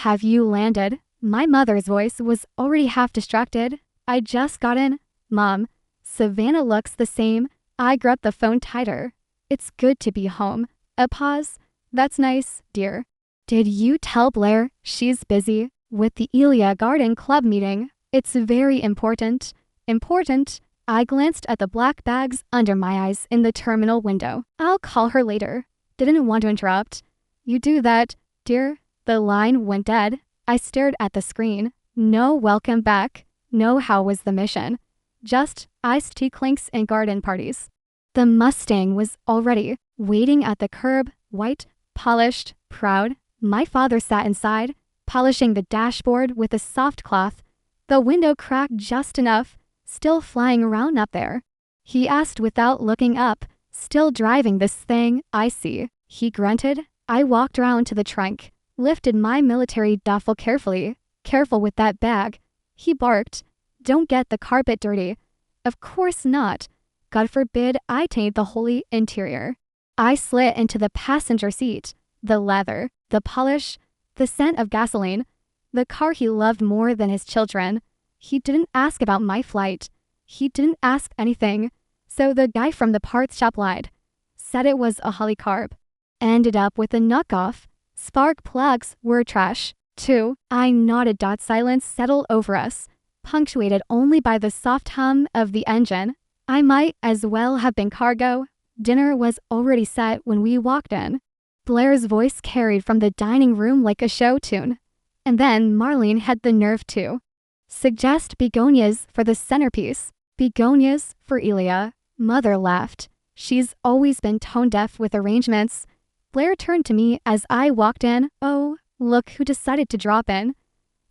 Have you landed? My mother's voice was already half distracted. I just got in. Mom. Savannah looks the same. I grabbed the phone tighter. It's good to be home. A pause. That's nice, dear. Did you tell Blair she's busy with the Elia Garden Club meeting? It's very important. Important? I glanced at the black bags under my eyes in the terminal window. I'll call her later. Didn't want to interrupt. You do that, dear. The line went dead. I stared at the screen. No welcome back. No how was the mission. Just iced tea clinks and garden parties. The Mustang was already waiting at the curb, white, polished, proud. My father sat inside, polishing the dashboard with a soft cloth. The window cracked just enough, still flying around up there. He asked without looking up, still driving this thing, I see. He grunted. I walked around to the trunk, lifted my military duffel carefully. Careful with that bag. He barked. Don't get the carpet dirty. Of course not. God forbid I taint the holy interior. I slid into the passenger seat. The leather, the polish, the scent of gasoline. The car he loved more than his children. He didn't ask about my flight. He didn't ask anything. So the guy from the parts shop lied. Said it was a Polycarp. Ended up with a knockoff. Spark plugs were trash, too. I nodded. Silence settled over us, punctuated only by the soft hum of the engine. I might as well have been cargo. Dinner was already set when we walked in. Blair's voice carried from the dining room like a show tune. And then Marlene had the nerve to suggest begonias for the centerpiece. Begonias for Elia. Mother laughed. She's always been tone deaf with arrangements. Blair turned to me as I walked in. Oh, look who decided to drop in.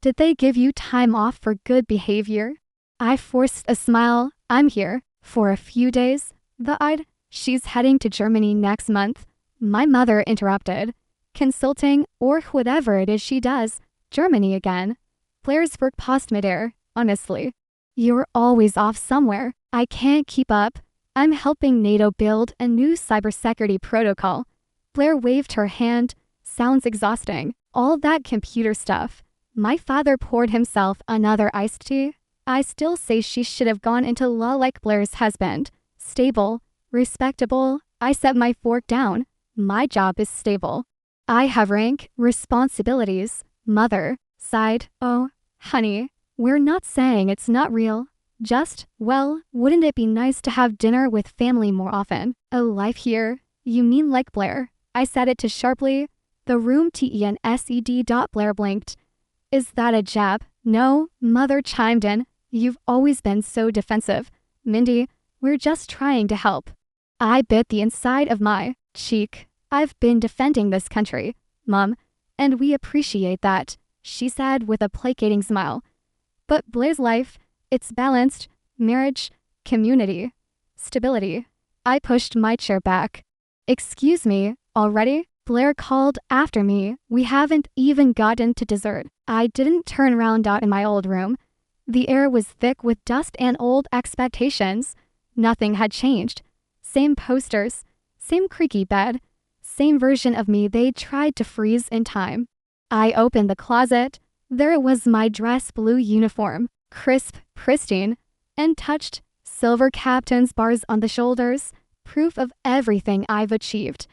Did they give you time off for good behavior? I forced a smile. I'm here for a few days. She's heading to Germany next month. My mother interrupted. Consulting or whatever it is she does. Germany again. Blair's work paused midair. Honestly, you're always off somewhere. I can't keep up. I'm helping NATO build a new cybersecurity protocol. Blair waved her hand. Sounds exhausting. All that computer stuff. My father poured himself another iced tea. I still say she should have gone into law like Blair's husband. Stable. Respectable. I set my fork down. My job is stable. I have rank, responsibilities. Mother sighed. Oh, honey, we're not saying it's not real. Just, well, wouldn't it be nice to have dinner with family more often? A life here? You mean like Blair? I said it too sharply. The room TENSED. Blair blinked. Is that a jab? No, Mother chimed in. You've always been so defensive. Mindy, we're just trying to help. I bit the inside of my cheek. I've been defending this country, Mom, and we appreciate that, she said with a placating smile. But Blair's life, it's balanced, marriage, community, stability. I pushed my chair back. Excuse me, already? Blair called after me. We haven't even gotten to dessert. I didn't turn around out in my old room. The air was thick with dust and old expectations. Nothing had changed. Same posters, same creaky bed, same version of me they tried to freeze in time. I opened the closet. There was my dress blue uniform, crisp, pristine, and touched, silver captain's bars on the shoulders, proof of everything I've achieved.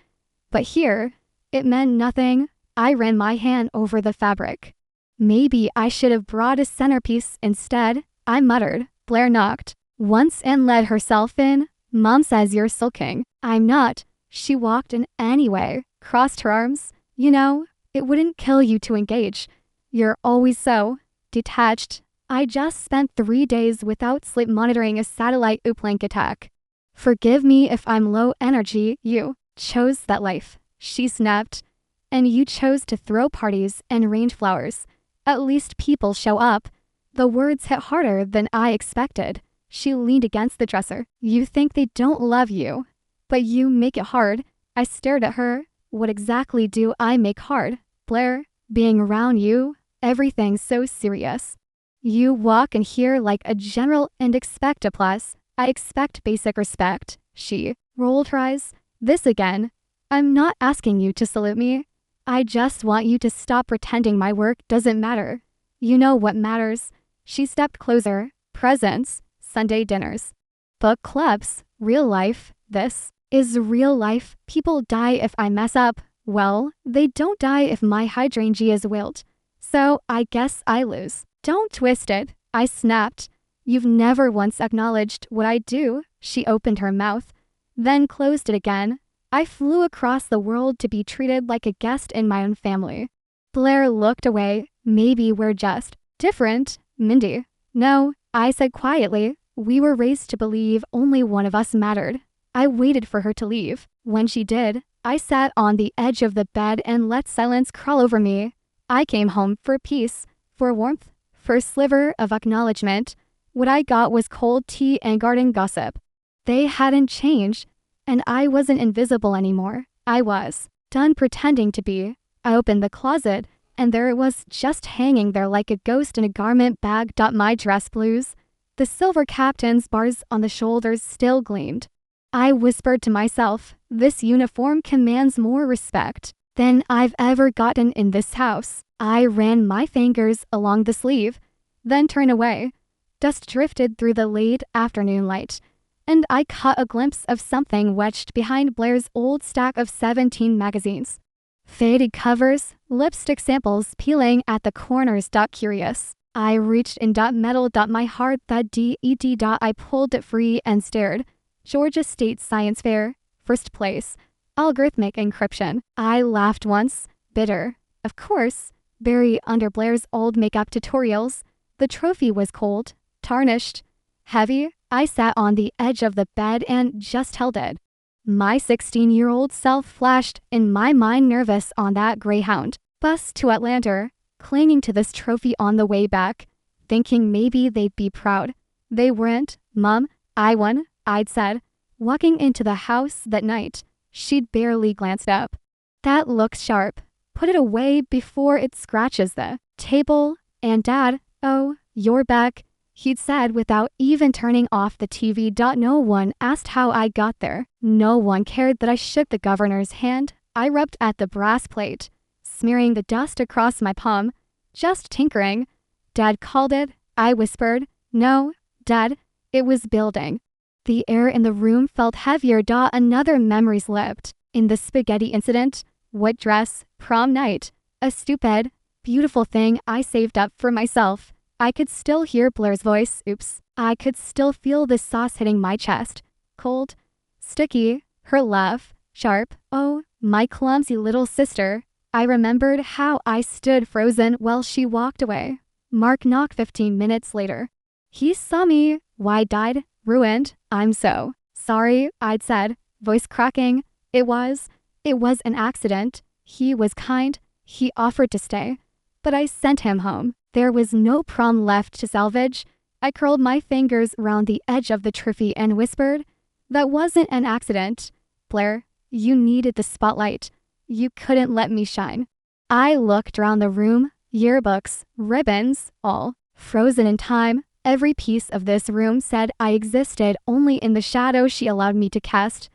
But here, it meant nothing. I ran my hand over the fabric. Maybe I should have brought a centerpiece instead, I muttered. Blair knocked once and let herself in. Mom says you're sulking. I'm not. She walked in anyway, crossed her arms. You know, it wouldn't kill you to engage. You're always so detached. I just spent 3 days without sleep monitoring a satellite uplink attack. Forgive me if I'm low energy. You chose that life, she snapped. And you chose to throw parties and range flowers. At least people show up. The words hit harder than I expected. She leaned against the dresser. You think they don't love you, but you make it hard. I stared at her. What exactly do I make hard? Blair, being around you, everything's so serious. You walk in here like a general and expect applause. I expect basic respect. She rolled her eyes. This again. I'm not asking you to salute me. I just want you to stop pretending my work doesn't matter. You know what matters. She stepped closer. Presents, Sunday dinners, book clubs, real life. This is real life. People die if I mess up. Well, they don't die if my hydrangeas wilt. So I guess I lose. Don't twist it, I snapped. You've never once acknowledged what I do. She opened her mouth, then closed it again. I flew across the world to be treated like a guest in my own family. Blair looked away. Maybe we're just different, Mindy. No, I said quietly. We were raised to believe only one of us mattered. I waited for her to leave. When she did, I sat on the edge of the bed and let silence crawl over me. I came home for peace, for warmth, for a sliver of acknowledgement. What I got was cold tea and garden gossip. They hadn't changed, and I wasn't invisible anymore. I was done pretending to be. I opened the closet, and there it was, just hanging there like a ghost in a garment bag. My dress blues. The silver captain's bars on the shoulders still gleamed. I whispered to myself, this uniform commands more respect than I've ever gotten in this house. I ran my fingers along the sleeve, then turned away. Dust drifted through the late afternoon light, and I caught a glimpse of something wedged behind Blair's old stack of 17 magazines. Faded covers, lipstick samples peeling at the corners. Curious. I reached in. Metal. My heart. DED. I pulled it free and stared. Georgia State Science Fair. First place. Algorithmic encryption. I laughed once. Bitter. Of course. Buried under Blair's old makeup tutorials. The trophy was cold. Tarnished. Heavy. I sat on the edge of the bed and just held it. My 16-year-old self flashed in my mind, nervous on that Greyhound bus to Atlanta, clinging to this trophy on the way back, thinking maybe they'd be proud. They weren't. Mom, I won, I'd said. Walking into the house that night, she'd barely glanced up. That looks sharp. Put it away before it scratches the table. And Dad, oh, you're back, he'd said without even turning off the TV. No one asked how I got there. No one cared that I shook the governor's hand. I rubbed at the brass plate, smearing the dust across my palm. Just tinkering. Dad called it. I whispered. No, Dad, it was building. The air in the room felt heavier. Another memory slipped. In the spaghetti incident. What dress? Prom night. A stupid, beautiful thing I saved up for myself. I could still hear Blair's voice. Oops. I could still feel the sauce hitting my chest. Cold. Sticky. Her laugh. Sharp. Oh, my clumsy little sister. I remembered how I stood frozen while she walked away. Mark knocked 15 minutes later. He saw me. Wide-eyed. Ruined. I'm so sorry, I'd said, voice cracking. It was an accident. He was kind. He offered to stay. But I sent him home. There was no prom left to salvage. I curled my fingers around the edge of the trophy and whispered, that wasn't an accident. Blair, you needed the spotlight. You couldn't let me shine. I looked around the room, yearbooks, ribbons, all frozen in time. Every piece of this room said I existed only in the shadow she allowed me to cast.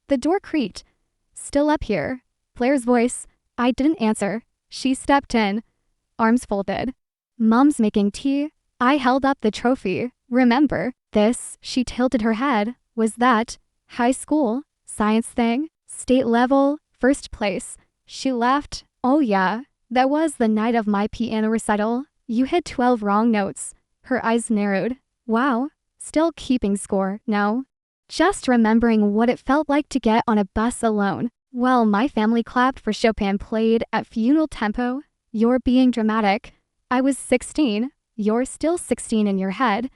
The door creaked. Still up here. Blair's voice. I didn't answer. She stepped in, arms folded. Mom's making tea. I held up the trophy. Remember, this, she tilted her head, was that high school, science thing, state level, first place. She laughed. Oh yeah, that was the night of my piano recital. You hit 12 wrong notes. Her eyes narrowed. Wow, still keeping score, no? Just remembering what it felt like to get on a bus alone. Well, my family clapped for Chopin played at funeral tempo. You're being dramatic. I was 16. You're still 16 in your head.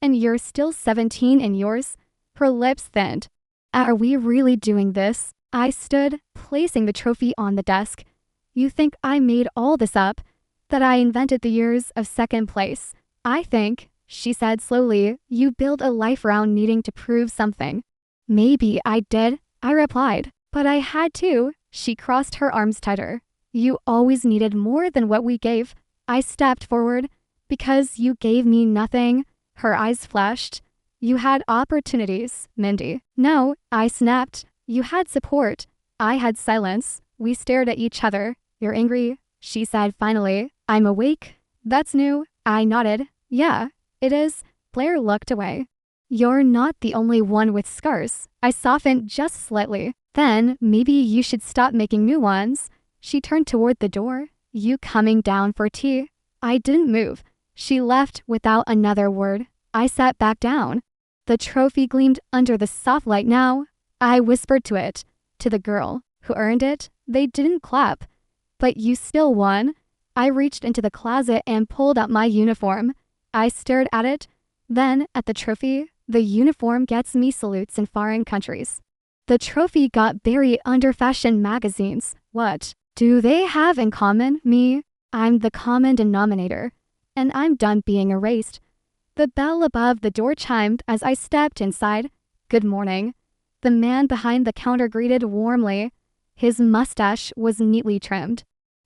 And you're still 17 in yours. Her lips thinned. Are we really doing this? I stood, placing the trophy on the desk. You think I made all this up? That I invented the years of second place? I think, she said slowly, you build a life around needing to prove something. Maybe I did, I replied. But I had to. She crossed her arms tighter. You always needed more than what we gave. I stepped forward. Because you gave me nothing. Her eyes flashed. You had opportunities, Mindy. No, I snapped. You had support. I had silence. We stared at each other. You're angry? She said finally. I'm awake. That's new. I nodded. Yeah, it is. Blair looked away. You're not the only one with scars. I softened just slightly. Then maybe you should stop making new ones. She turned toward the door. You coming down for tea? I didn't move. She left without another word. I sat back down. The trophy gleamed under the soft light now. I whispered to it, to the girl who earned it. They didn't clap. But you still won. I reached into the closet and pulled out my uniform. I stared at it, then at the trophy. The uniform gets me salutes in foreign countries. The trophy got buried under fashion magazines. What do they have in common? Me. I'm the common denominator, and I'm done being erased. The bell above the door chimed as I stepped inside. Good morning. The man behind the counter greeted warmly. His mustache was neatly trimmed.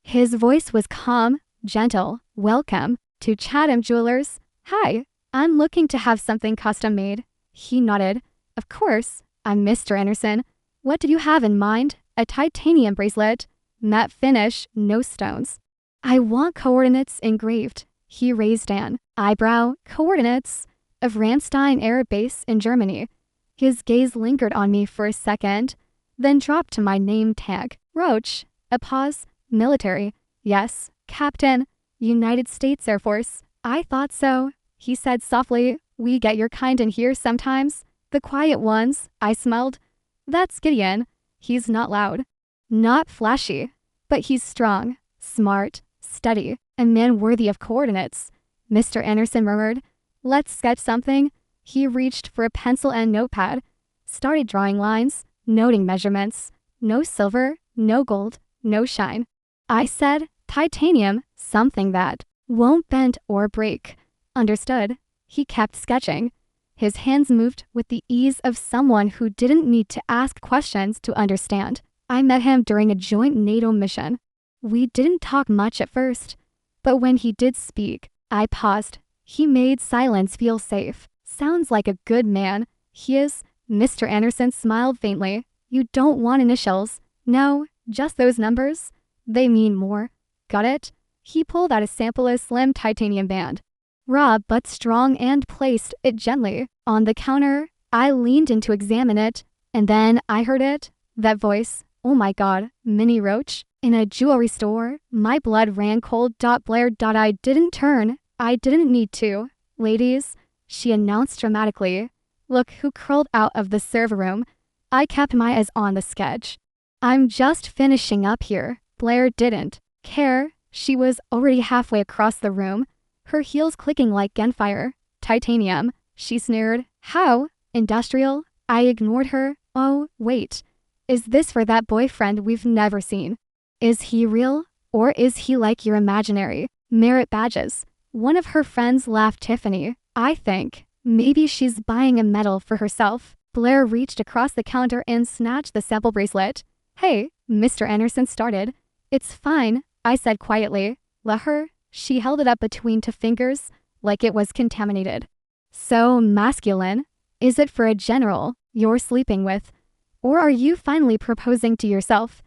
His voice was calm, gentle. Welcome to Chatham Jewelers. Hi, I'm looking to have something custom made. He nodded. Of course, I'm Mr. Anderson. What did you have in mind? A titanium bracelet. Matte finish, no stones. I want coordinates engraved. He raised an eyebrow. Coordinates of Ramstein Air Base in Germany. His gaze lingered on me for a second, then dropped to my name tag. Roach. A pause. Military. Yes, Captain. United States Air Force. I thought so. He said softly. We get your kind in here sometimes. The quiet ones. I smelled. That's Gideon. He's not loud. Not flashy. But he's strong, smart, steady, a man worthy of coordinates. Mr. Anderson murmured. Let's sketch something. He reached for a pencil and notepad. Started drawing lines, noting measurements. No silver, no gold, no shine. I said, titanium, something that won't bend or break. Understood. He kept sketching. His hands moved with the ease of someone who didn't need to ask questions to understand. I met him during a joint NATO mission. We didn't talk much at first, but when he did speak, I paused. He made silence feel safe. Sounds like a good man. He is. Mr. Anderson smiled faintly. You don't want initials. No, just those numbers. They mean more. Got it? He pulled out a sample of slim titanium band. Raw but strong, and placed it gently on the counter. I leaned in to examine it, and then I heard it. That voice. Oh my God, Minnie Roach? In a jewelry store? My blood ran cold. Blair. I didn't turn. I didn't need to. Ladies, she announced dramatically. Look who crawled out of the server room. I kept my eyes on the sketch. I'm just finishing up here. Blair didn't care. She was already halfway across the room, her heels clicking like gunfire. Titanium, she sneered. How? Industrial? I ignored her. Oh, wait. Is this for that boyfriend we've never seen? Is he real? Or is he like your imaginary merit badges? One of her friends laughed. Tiffany. I think maybe she's buying a medal for herself. Blair reached across the counter and snatched the sample bracelet. Hey, Mr. Anderson started. It's fine, I said quietly. Let her. She held it up between two fingers, like it was contaminated. So masculine. Is it for a general you're sleeping with? Or are you finally proposing to yourself?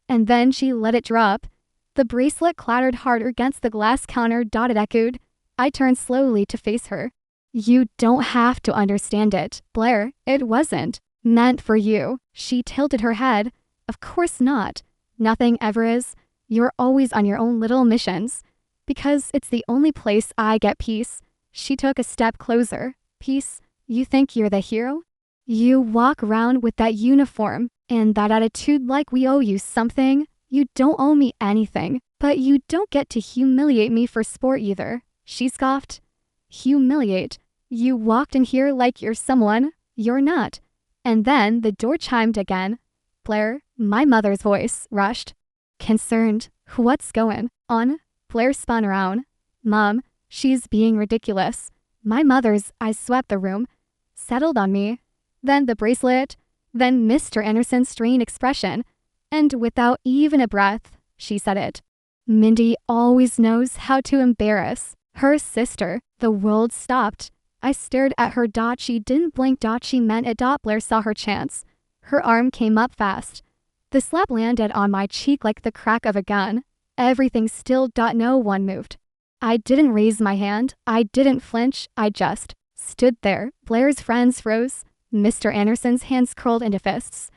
And then she let it drop. The bracelet clattered harder against the glass counter. It echoed. I turned slowly to face her. You don't have to understand it, Blair. It wasn't meant for you. She tilted her head. Of course not. Nothing ever is. You're always on your own little missions. Because it's the only place I get peace. She took a step closer. Peace? You think you're the hero? You walk around with that uniform and that attitude like we owe you something. You don't owe me anything, but you don't get to humiliate me for sport either. She scoffed. Humiliate? You walked in here like you're someone you're not. And then the door chimed again. Blair, my mother's voice rushed. Concerned. What's going on? Blair spun around. Mom, she's being ridiculous. My mother's eyes swept the room, settled on me. Then the bracelet, then Mr. Anderson's strained expression, and without even a breath, she said it. Mindy always knows how to embarrass her sister. The world stopped. I stared at her. She didn't blink. She meant it. Blair saw her chance. Her arm came up fast. The slap landed on my cheek like the crack of a gun. Everything still. No one moved. I didn't raise my hand. I didn't flinch. I just stood there. Blair's friends froze. Mr. Anderson's hands curled into fists.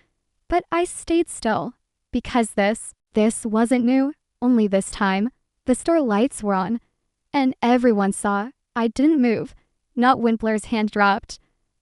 But I stayed still. Because this wasn't new. Only this time, the store lights were on. And everyone saw. I didn't move. Not when Blair's hand dropped.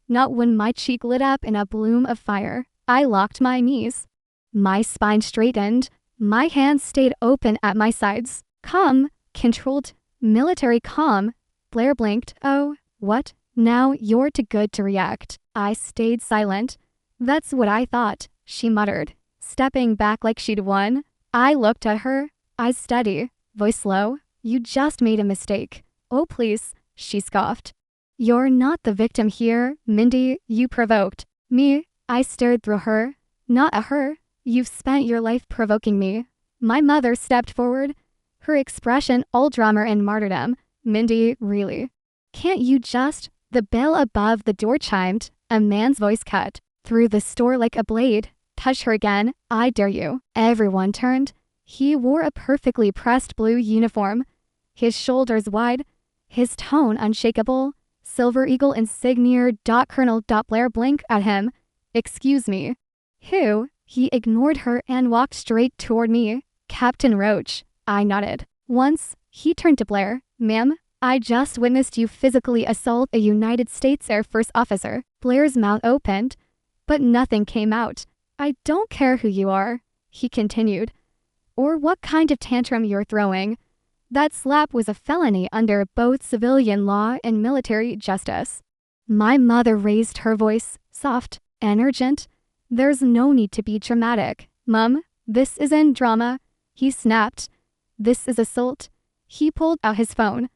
Not when my cheek lit up in a bloom of fire. I locked my knees. My spine straightened. My hands stayed open at my sides. Calm, controlled, military calm. Blair blinked. Oh, what? Now you're too good to react. I stayed silent. That's what I thought, she muttered, stepping back like she'd won. I looked at her, eyes steady, voice low. You just made a mistake. Oh, please, she scoffed. You're not the victim here, Mindy. You provoked me. I stared through her. Not at her. You've spent your life provoking me. My mother stepped forward, her expression all drama and martyrdom. Mindy, really? Can't you just? The bell above the door chimed. A man's voice cut through the store like a blade. Touch her again. I dare you. Everyone turned. He wore a perfectly pressed blue uniform. His shoulders wide. His tone unshakable. Silver Eagle insignia. Colonel. Blair blinked at him. Excuse me. Who? He ignored her and walked straight toward me. Captain Roach. I nodded. Once, he turned to Blair. Ma'am, I just witnessed you physically assault a United States Air Force officer. Blair's mouth opened, but nothing came out. I don't care who you are, he continued, or what kind of tantrum you're throwing. That slap was a felony under both civilian law and military justice. My mother raised her voice, soft and urgent. There's no need to be dramatic. Mum, this isn't drama, he snapped. This is assault. He pulled out his phone.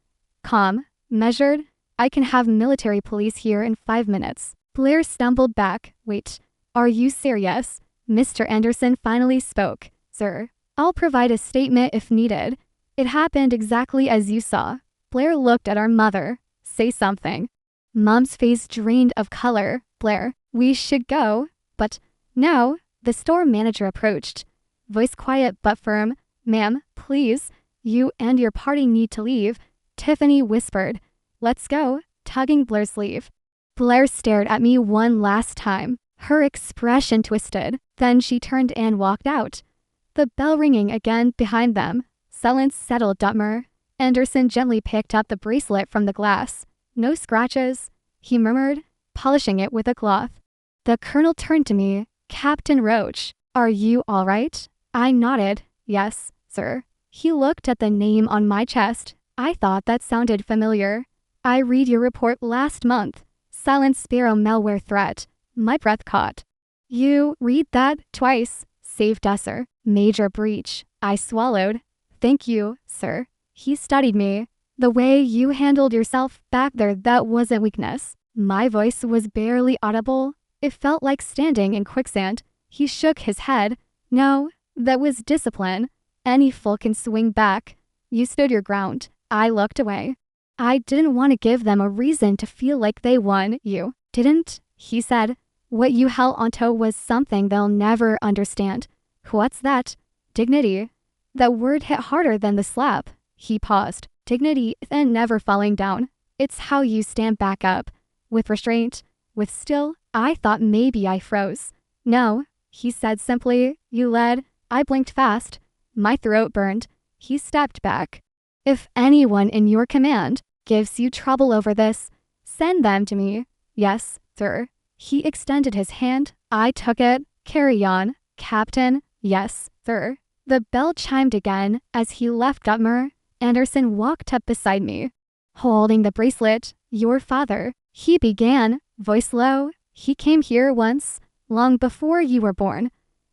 Calm, measured. I can have military police here in 5 minutes. Blair stumbled back. Wait, are you serious? Mr. Anderson finally spoke. Sir, I'll provide a statement if needed. It happened exactly as you saw. Blair looked at our mother. Say something. Mom's face drained of color. Blair, we should go. But now, the store manager approached. Voice quiet but firm. Ma'am, please. You and your party need to leave. Tiffany whispered. Let's go, tugging Blair's sleeve. Blair stared at me one last time. Her expression twisted. Then she turned and walked out. The bell ringing again behind them. Silence settled. Anderson gently picked up the bracelet from the glass. No scratches, he murmured, polishing it with a cloth. The colonel turned to me. Captain Roach, are you all right? I nodded. Yes, sir. He looked at the name on my chest. I thought that sounded familiar. I read your report last month. Silent Sparrow malware threat. My breath caught. You read that twice. Saved us, sir. Major breach. I swallowed. Thank you, sir. He studied me. The way you handled yourself back there, that wasn't weakness. My voice was barely audible. It felt like standing in quicksand. He shook his head. No, that was discipline. Any fool can swing back. You stood your ground. I looked away. I didn't want to give them a reason to feel like they won. You didn't, he said. What you held onto was something they'll never understand. What's that? Dignity. That word hit harder than the slap. He paused. Dignity isn't never falling down. It's how you stand back up. With restraint. With still. I thought maybe I froze. No, he said simply. You led. I blinked fast. My throat burned. He stepped back. If anyone in your command gives you trouble over this, send them to me. Yes, sir. He extended his hand. I took it. Carry on, Captain. Yes, sir. The bell chimed again as he left Gutmer. Anderson walked up beside me, holding the bracelet. Your father, he began, voice low. He came here once, long before you were born.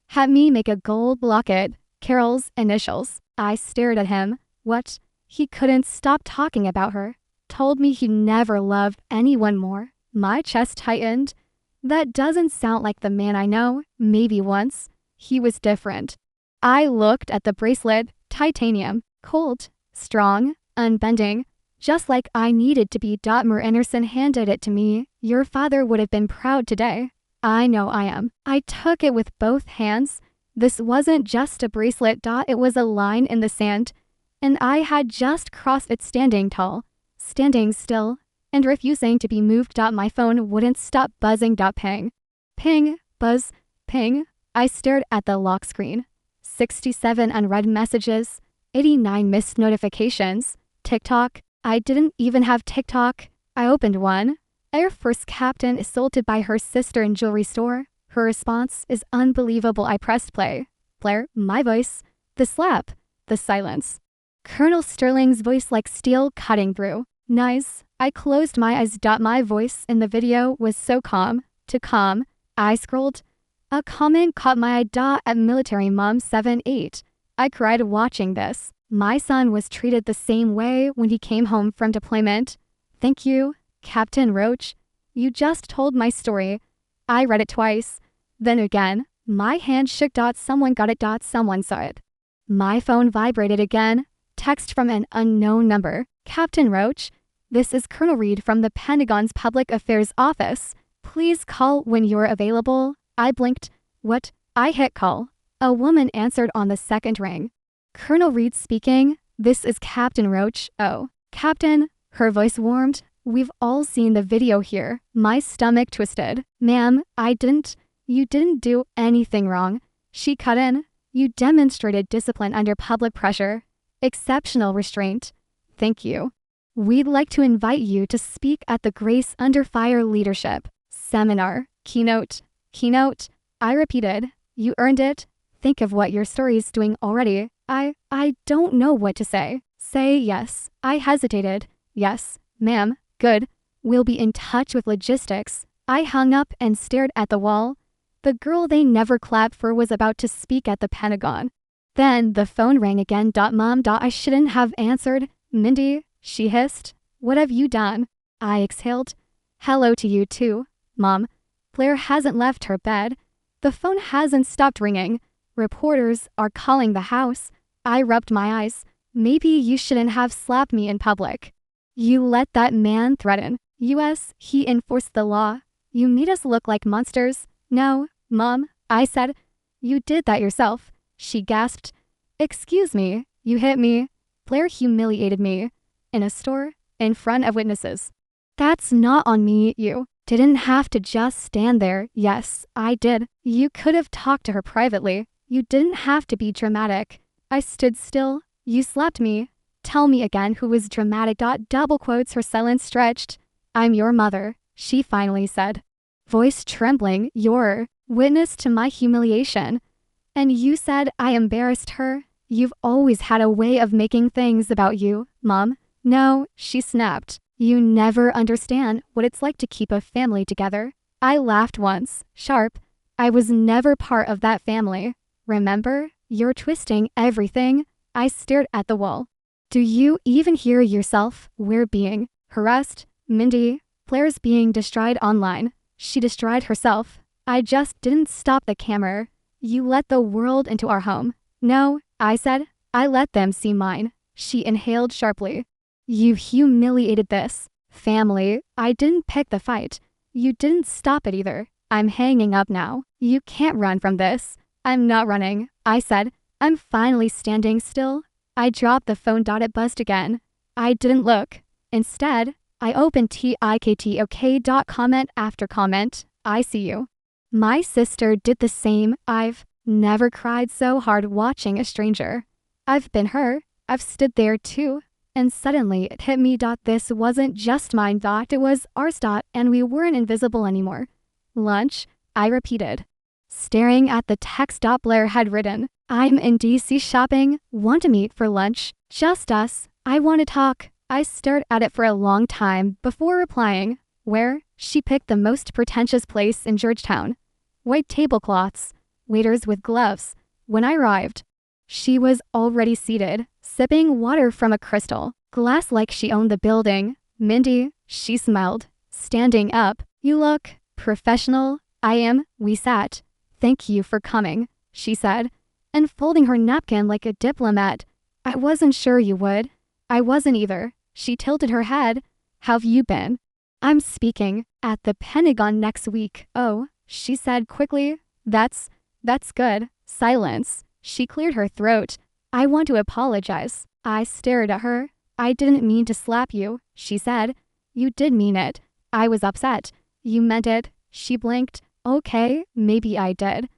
Had me make a gold locket, Carol's initials. I stared at him. What? He couldn't stop talking about her. Told me he never loved anyone more. My chest tightened. That doesn't sound like the man I know. Maybe once. He was different. I looked at the bracelet. Titanium. Cold. Strong. Unbending. Just like I needed to be. Anderson handed it to me. Your father would have been proud today. I know I am. I took it with both hands. This wasn't just a bracelet. It was a line in the sand, and I had just crossed it standing tall, standing still, and refusing to be moved. My phone wouldn't stop buzzing. Ping. Ping, buzz, ping. I stared at the lock screen. 67 unread messages, 89 missed notifications. TikTok. I didn't even have TikTok. I opened one. Air Force captain assaulted by her sister in jewelry store. Her response is unbelievable. I pressed play. Blair, my voice. The slap. The silence. Colonel Sterling's voice like steel cutting through. Nice. I closed my eyes. My voice in the video was so calm. Too calm. I scrolled. A comment caught my eye. At military mom 7-8. I cried watching this. My son was treated the same way when he came home from deployment. Thank you, Captain Roach. You just told my story. I read it twice. Then again, my hand shook. Someone got it. Someone saw it. My phone vibrated again. Text from an unknown number. Captain Roach, this is Colonel Reed from the Pentagon's Public Affairs Office. Please call when you're available. I blinked. What? I hit call. A woman answered on the second ring. Colonel Reed speaking. This is Captain Roach. Oh, Captain. Her voice warmed. We've all seen the video here. My stomach twisted. Ma'am, you didn't do anything wrong. She cut in. You demonstrated discipline under public pressure. Exceptional restraint. Thank you. We'd like to invite you to speak at the Grace Under Fire Leadership Seminar. Keynote. I repeated. You earned it. Think of what your story's doing already. I don't know what to say. Say yes. I hesitated. Yes, ma'am. Good. We'll be in touch with logistics. I hung up and stared at the wall. The girl they never clapped for was about to speak at the Pentagon. Then the phone rang again. Mom. I shouldn't have answered. Mindy, she hissed. What have you done? I exhaled. Hello to you too, Mom. Blair hasn't left her bed. The phone hasn't stopped ringing. Reporters are calling the house. I rubbed my eyes. Maybe you shouldn't have slapped me in public. You let that man threaten us. He enforced the law. You made us look like monsters. No, Mom, I said. You did that yourself. She gasped. Excuse me, you hit me. Blair humiliated me. In a store, in front of witnesses. That's not on me. You didn't have to just stand there. Yes, I did. You could have talked to her privately. You didn't have to be dramatic. I stood still. You slapped me. Tell me again who was dramatic. Double quotes. Her silence stretched. I'm your mother, she finally said. Voice trembling. You're witness to my humiliation. And you said I embarrassed her? You've always had a way of making things about you, Mom. No, she snapped. You never understand what it's like to keep a family together. I laughed once, sharp. I was never part of that family. Remember? You're twisting everything. I stared at the wall. Do you even hear yourself? We're being harassed. Mindy, Blair's being destroyed online. She destroyed herself. I just didn't stop the camera. You let the world into our home. No, I said. I let them see mine. She inhaled sharply. You humiliated this family. I didn't pick the fight. You didn't stop it either. I'm hanging up now. You can't run from this. I'm not running, I said. I'm finally standing still. I dropped the phone. It buzzed again. I didn't look. Instead, I opened TikTok. Comment after comment. I see you. My sister did the same. I've never cried so hard watching a stranger. I've been her. I've stood there too. And suddenly it hit me. This wasn't just mine. It was ours. And we weren't invisible anymore. Lunch, I repeated. Staring at the text. Blair had written, I'm in DC shopping. Want to meet for lunch? Just us. I want to talk. I stared at it for a long time before replying. Where? She picked the most pretentious place in Georgetown. White tablecloths. Waiters with gloves. When I arrived, she was already seated, sipping water from a crystal glass like she owned the building. Mindy, she smiled. Standing up. You look professional. I am. We sat. Thank you for coming, she said, and folding her napkin like a diplomat. I wasn't sure you would. I wasn't either. She tilted her head. How've you been? I'm speaking at the Pentagon next week. Oh, she said quickly. That's That's good. Silence. She cleared her throat. I want to apologize. I stared at her. I didn't mean to slap you, she said. You did mean it. I was upset. You meant it. She blinked. Okay, maybe I did.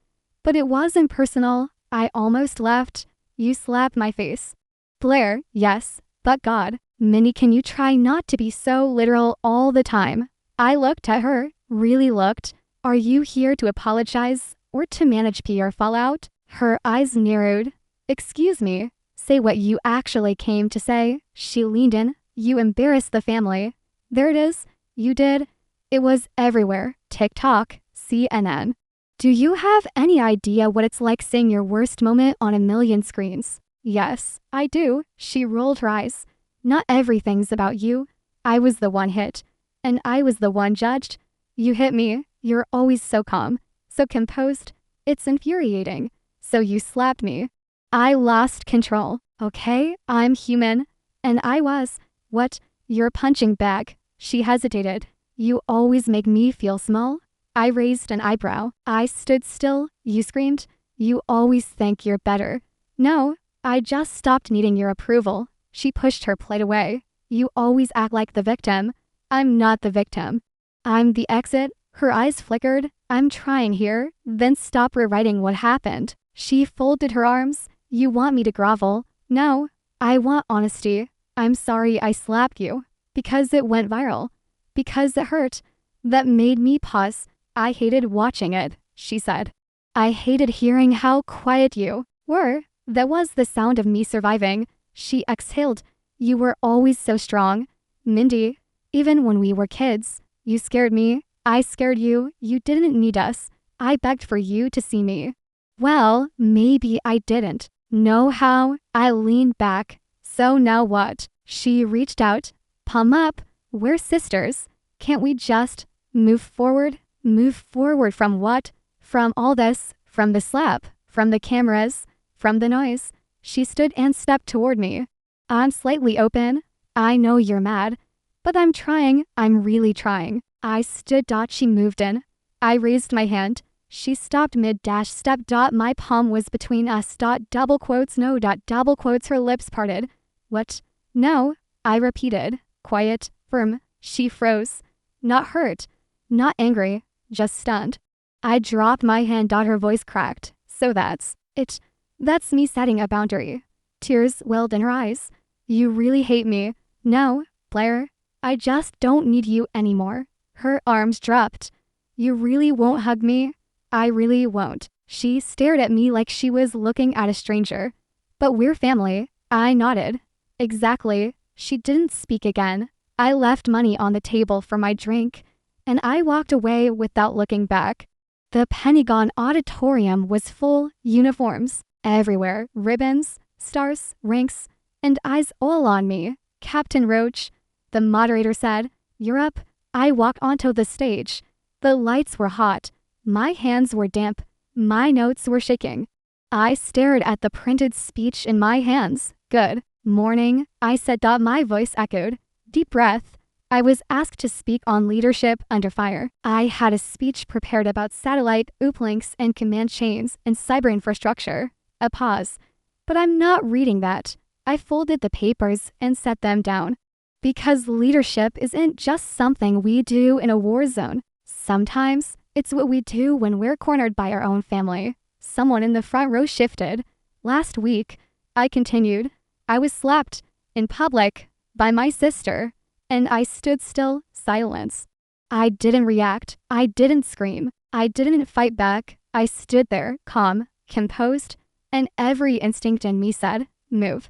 But it wasn't personal. I almost left. You slapped my face. Blair, yes, but God. Minnie, can you try not to be so literal all the time? I looked at her, really looked. Are you here to apologize or to manage PR fallout? Her eyes narrowed. Excuse me, say what you actually came to say. She leaned in. You embarrassed the family. There it is. You did. It was everywhere. TikTok, CNN. Do you have any idea what it's like seeing your worst moment on a million screens? Yes, I do. She rolled her eyes. Not everything's about you. I was the one hit. And I was the one judged. You hit me. You're always so calm, so composed. It's infuriating. So you slapped me. I lost control. Okay, I'm human. And I was. What? You're a punching bag. She hesitated. You always make me feel small. I raised an eyebrow. I stood still. You screamed. You always think you're better. No, I just stopped needing your approval. She pushed her plate away. You always act like the victim. I'm not the victim. I'm the exit. Her eyes flickered. I'm trying here. Then stop rewriting what happened. She folded her arms. You want me to grovel? No, I want honesty. I'm sorry I slapped you. Because it went viral. Because it hurt. That made me pause. I hated watching it, she said. I hated hearing how quiet you were. That was the sound of me surviving. She exhaled. You were always so strong. Mindy, even when we were kids, you scared me. I scared you. You didn't need us. I begged for you to see me. Well, maybe I didn't know how. I leaned back. So now what? She reached out. Palm up. We're sisters. Can't we just move forward? Move forward from what? From all this, from the slap, from the cameras, from the noise. She stood and stepped toward me. I'm slightly open. I know you're mad, but I'm trying. I'm really trying. I stood. She moved in. I raised my hand. She stopped mid-dash step. My palm was between us. Double quotes. No. Double quotes. Her lips parted. What? No. I repeated. Quiet, firm. She froze. Not hurt. Not angry. Just stunned. I dropped my hand. Her voice cracked. So that's it. That's me setting a boundary. Tears welled in her eyes. You really hate me. No, Blair. I just don't need you anymore. Her arms dropped. You really won't hug me? I really won't. She stared at me like she was looking at a stranger. But we're family. I nodded. Exactly. She didn't speak again. I left money on the table for my drink, and I walked away without looking back. The Pentagon Auditorium was full, uniforms everywhere, ribbons, stars, ranks, and eyes all on me. Captain Roach, the moderator said, "You're up." I walked onto the stage. The lights were hot. My hands were damp. My notes were shaking. I stared at the printed speech in my hands. Good morning, I said. My voice echoed. Deep breath. I was asked to speak on leadership under fire. I had a speech prepared about satellite, uplinks, and command chains and cyber infrastructure. A pause. But I'm not reading that. I folded the papers and set them down. Because leadership isn't just something we do in a war zone. Sometimes it's what we do when we're cornered by our own family. Someone in the front row shifted. Last week, I continued, I was slapped in public by my sister, and I stood still, silence. I didn't react. I didn't scream. I didn't fight back. I stood there, calm, composed, and every instinct in me said, move.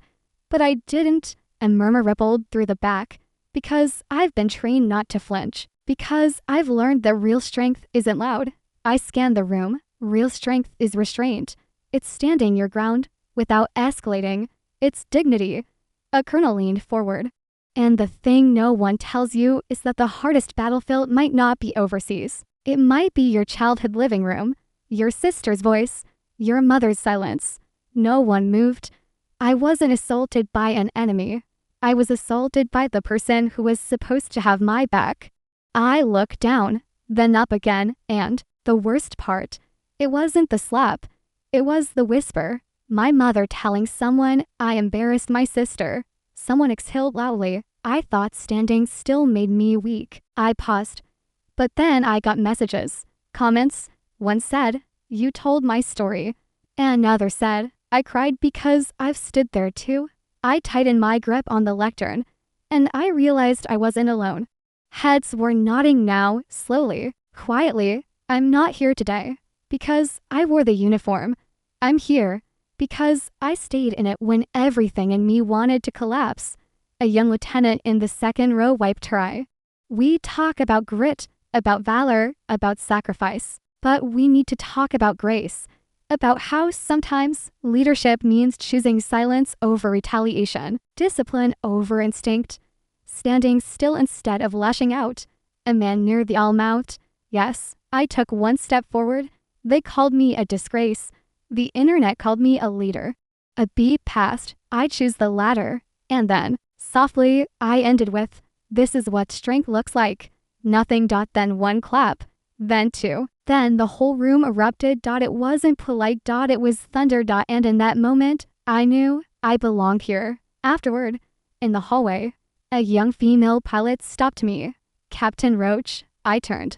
But I didn't. A murmur rippled through the back, because I've been trained not to flinch, because I've learned that real strength isn't loud. I scanned the room. Real strength is restraint. It's standing your ground without escalating. It's dignity. A colonel leaned forward. And the thing no one tells you is that the hardest battlefield might not be overseas. It might be your childhood living room, your sister's voice, your mother's silence. No one moved. I wasn't assaulted by an enemy. I was assaulted by the person who was supposed to have my back. I looked down, then up again, and, the worst part, It wasn't the slap. It was the whisper. My mother telling someone I embarrassed my sister. Someone exhaled loudly. I thought standing still made me weak. I paused. But then I got messages. Comments. One said, "You told my story." Another said, "I cried because I've stood there too." I tightened my grip on the lectern, and I realized I wasn't alone. Heads were nodding now, slowly, quietly. I'm not here today because I wore the uniform. I'm here because I stayed in it when everything in me wanted to collapse. A young lieutenant in the second row wiped her eye. We talk about grit, about valor, about sacrifice, but we need to talk about grace, about how sometimes leadership means choosing silence over retaliation, discipline over instinct, standing still instead of lashing out. A man near the aisle mouthed, "Yes, I took one step forward. They called me a disgrace. The internet called me a leader." A beat passed. I choose the latter. And then, softly, I ended with, "This is what strength looks like." Nothing. Then one clap. Then two. Then the whole room erupted. It wasn't polite. It was thunder. And in that moment, I knew I belonged here. Afterward, in the hallway, a young female pilot stopped me. "Captain Roach." I turned.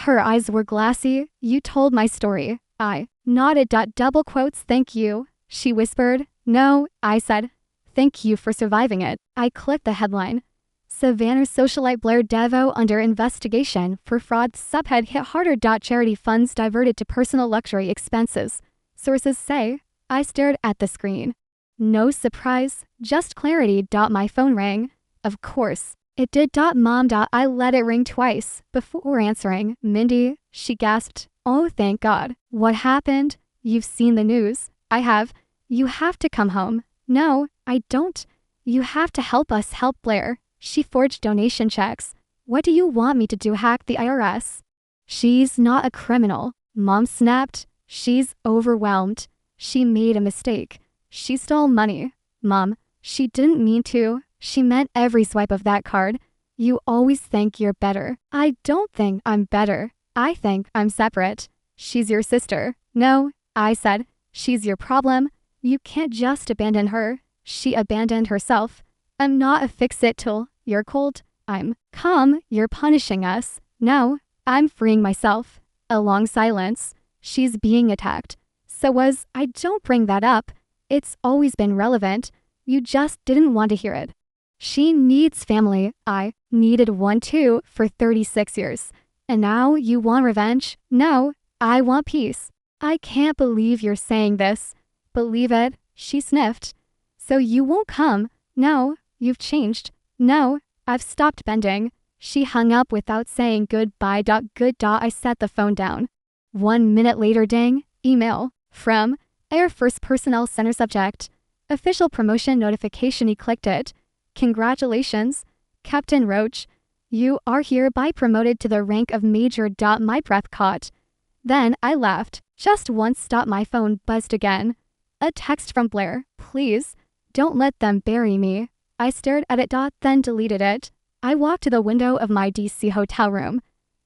Her eyes were glassy. "You told my story." I nodded. Double quotes. "Thank you," she whispered. "No," I said. "Thank you for surviving it." I clicked the headline. Savannah socialite Blair Devo under investigation for fraud. Subhead hit harder. Charity funds diverted to personal luxury expenses, sources say. I stared at the screen. No surprise, just clarity. My phone rang. Of course, it did. Mom. I let it ring twice before answering. "Mindy," she gasped. "Oh, thank God. What happened?" "You've seen the news." "I have." "You have to come home." "No, I don't." "You have to help us help Blair. She forged donation checks." "What do you want me to do? Hack the IRS?" "She's not a criminal," Mom snapped. "She's overwhelmed. She made a mistake. She stole money." "Mom, she didn't mean to. She meant every swipe of that card. You always think you're better." "I don't think I'm better. I think I'm separate." "She's your sister." "No," I said. "She's your problem. You can't just abandon her. She abandoned herself." "I'm not a fix-it tool. You're cold." "I'm calm. You're punishing us." "No, I'm freeing myself." A long silence. "She's being attacked." "So was I." "Don't bring that up. It's always been relevant. You just didn't want to hear it." "She needs family." "I needed one too for 36 years. And now you want revenge?" "No, I want peace." "I can't believe you're saying this." "Believe it," she sniffed. "So you won't come?" "No, you've changed." "No, I've stopped bending." She hung up without saying goodbye. Good. I set the phone down. 1 minute later, ding, email from Air Force Personnel Center. Subject, official promotion notification. He clicked it. "Congratulations, Captain Roach. You are hereby promoted to the rank of Major. My breath caught. Then I laughed. Just once. My phone buzzed again. A text from Blair. "Please, don't let them bury me." I stared at it. Then deleted it. I walked to the window of my DC hotel room.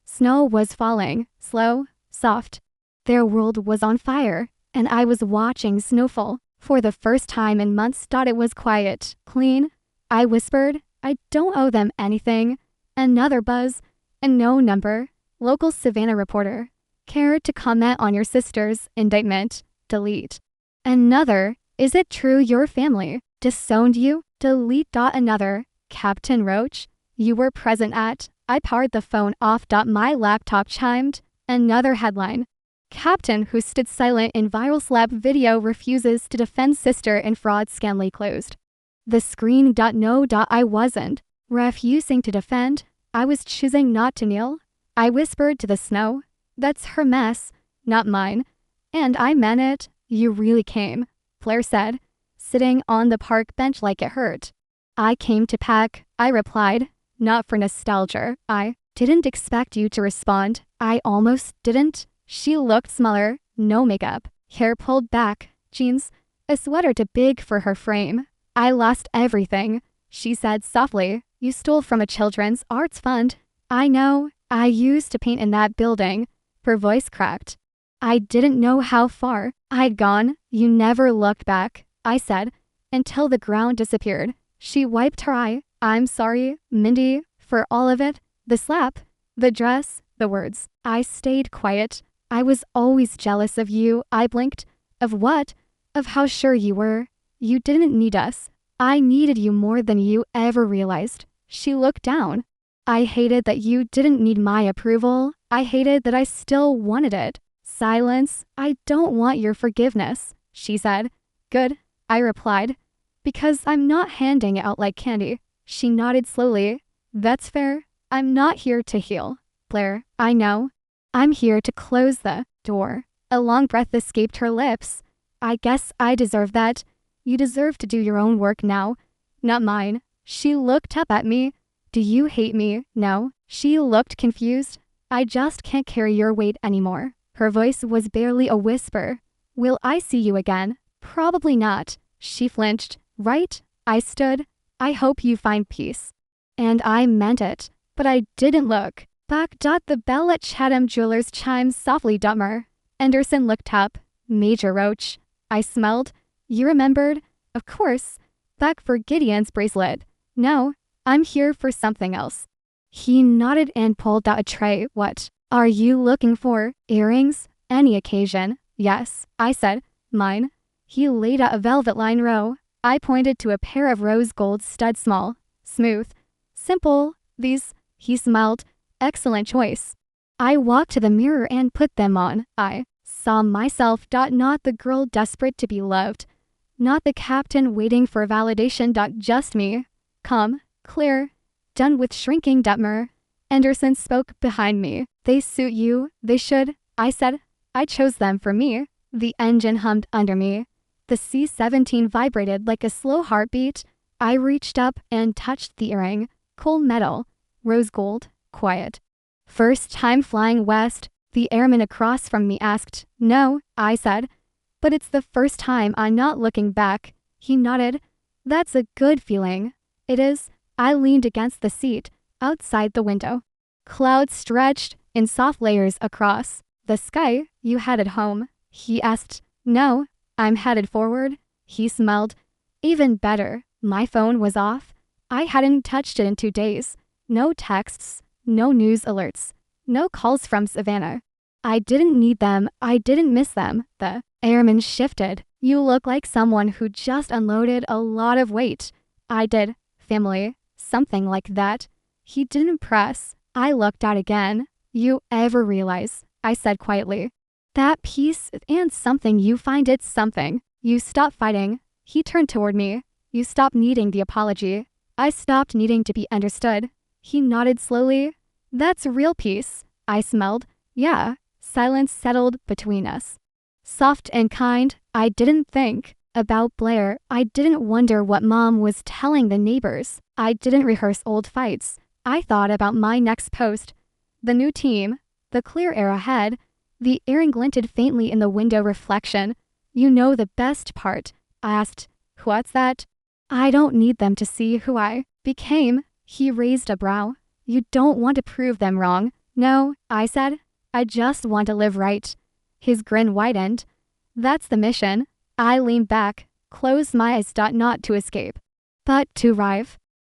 Snow was falling, slow, soft. Their world was on fire, and I was watching snowfall. For the first time in months. It was quiet, clean. I whispered, "I don't owe them anything." Another buzz, and no number. Local Savannah reporter. "Care to comment on your sister's indictment?" Delete. Another, "Is it true your family disowned you?" Delete. Another, "Captain Roach, you were present at." I powered the phone off. My laptop chimed. Another headline. "Captain who stood silent in viral slap video refuses to defend sister in fraud scandal." Closed. The screen. No. I wasn't refusing to defend. I was choosing not to kneel. I whispered to the snow, "That's her mess, not mine." "And I meant it. You really came," Blair said, sitting on the park bench like it hurt. "I came to pack," I replied, "not for nostalgia." "I didn't expect you to respond." "I almost didn't." She looked smaller, no makeup, hair pulled back, jeans, a sweater too big for her frame. "I lost everything," she said softly. "You stole from a children's arts fund." "I know. I used to paint in that building." Her voice cracked. I didn't know how far I'd gone. You never looked back, I said, until the ground disappeared. She wiped her eye. I'm sorry, Mindy, for all of it. The slap, the dress, the words. I stayed quiet. I was always jealous of you. I blinked. Of what? Of how sure you were. You didn't need us. I needed you more than you ever realized. She looked down. I hated that you didn't need my approval. I hated that I still wanted it. Silence. I don't want your forgiveness, she said. Good, I replied. Because I'm not handing it out like candy. She nodded slowly. That's fair. I'm not here to heal, Blair. I know. I'm here to close the door. A long breath escaped her lips. I guess I deserve that. You deserve to do your own work now, not mine. She looked up at me. Do you hate me? No. She looked confused. I just can't carry your weight anymore. Her voice was barely a whisper. Will I see you again? Probably not. She flinched. Right? I stood. I hope you find peace. And I meant it. But I didn't look back. The bell at Chatham Jewelers chimed softly. Anderson looked up. Major Roach. I smelled. You remembered? Of course. Back for Gideon's bracelet. No, I'm here for something else. He nodded and pulled out a tray. What are you looking for? Earrings? Any occasion? Yes, I said. Mine. He laid out a velvet-lined row. I pointed to a pair of rose gold studs, small, smooth, simple. These, he smiled. Excellent choice. I walked to the mirror and put them on. I saw myself. Not the girl desperate to be loved. Not the captain waiting for validation. Just me. Calm, clear, done with shrinking. Anderson spoke behind me. They suit you. They should. I said. I chose them for me. The engine hummed under me. The C-17 vibrated like a slow heartbeat. I reached up and touched the earring. Cool metal. Rose gold. Quiet. First time flying west. The airman across from me asked. No, I said. But it's the first time. I'm not looking back. He nodded. That's a good feeling. It is. I leaned against the seat, outside the window. Clouds stretched in soft layers across the sky. You headed home? He asked. No, I'm headed forward. He smiled. Even better. My phone was off. I hadn't touched it in 2 days. No texts, no news alerts, no calls from Savannah. I didn't need them. I didn't miss them. The airman shifted. You look like someone who just unloaded a lot of weight. I did. Family. Something like that. He didn't press. I looked out again. You ever realize, I said quietly, that peace and something you find it something. You stop fighting. He turned toward me. You stop needing the apology. I stopped needing to be understood. He nodded slowly. That's real peace. I smelled. Yeah. Silence settled between us. Soft and kind. I didn't think about Blair. I didn't wonder what Mom was telling the neighbors. I didn't rehearse old fights. I thought about my next post. The new team. The clear air ahead. The earring glinted faintly in the window reflection. You know the best part? I asked. What's that? I don't need them to see who I became. He raised a brow. You don't want to prove them wrong. No, I said. I just want to live right. His grin widened. That's the mission. I leaned back, closed my eyes. Not to escape, but to arrive.